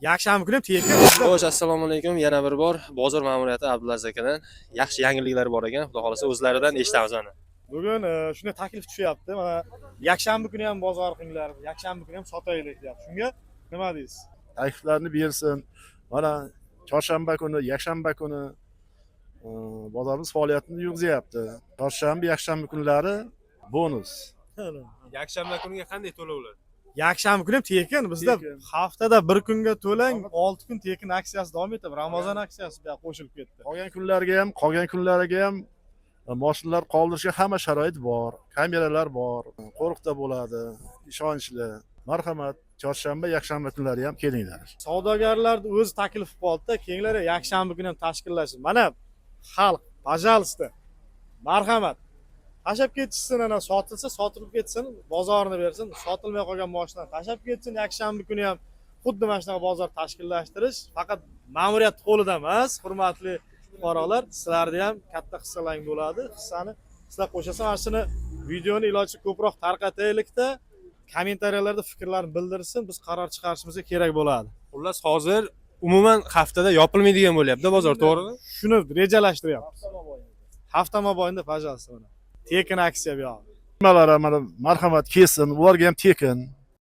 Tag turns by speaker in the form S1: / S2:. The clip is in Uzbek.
S1: Yakshanba kuni ham tekin.
S2: Xo'sh, assalomu alaykum. Yana bir bor bozor ma'muriyati Abdulaziz akadan yaxshi yangiliklar bor ekan. Xudo xolasa o'zlaridan eshitamiz ana.
S1: Bugun shunday taklif tushyapti. Mana yakshanba kuni ham bozor qilinglar, yakshanba kuni ham sotaylik deyapti. Shunga nima deysiz?
S3: Takliflarni bersin. Mana chorshanba kuni, yakshanba kuni bozorimiz faoliyatini yurgizyapti. Chorshanba, yakshanba kunlari bonus.
S2: Yakshanba kuniga qanday to'lovlar?
S1: Yakshanba kuni ham tekin. Bizda
S3: Tekin.
S1: haftada bir kunga to'lang, 6 kun tekin aksiyasi davom etadi. Ramazon aksiyasi bilan qo'shilib ketdi.
S3: Qolgan kunlariga ham mashinalar qoldirishga hamma sharoit bor. Kameralar bor. Qo'riqda bo'ladi, ishonchli. Marhamat, chorshanba, yakshanba kunlari ham kelinglar.
S1: Savdogarlarning o'zi taklif qildi, keyinlar yakshanba kuni ham tashkillashsin. Mana xalq, пожалуйста. Marhamat. Tashab ketsin, ana sotilsa, sotilib ketsin, bozorni bersin. Sotilmay qolgan mashinalarni tashab ketsin, yakshanba kuni ham xuddi mana shunaqa bozor tashkillashtirish faqat ma'muriyat qo'lida emas, hurmatli fuqarolar. Sizlarda ham katta hissalang bo'ladi. Hissani sizlar qo'shasiz. Mana shuni videoni iloji ko'proq tarqataylikda, kommentariyalarda fikrlarni bildirsin, biz qaror chiqarishimizga kerak bo'ladi.
S2: Xullas, hozir umuman haftada yopilmaydigan bo'lyapti bozor, to'g'rimi?
S1: Shuni rejalashtiryapmiz. Hafta mobaynida, пожалуйста, mana tekin aksiya bu yoq.
S3: Nimalar mana marhamat kelsin, ularga ham tekin.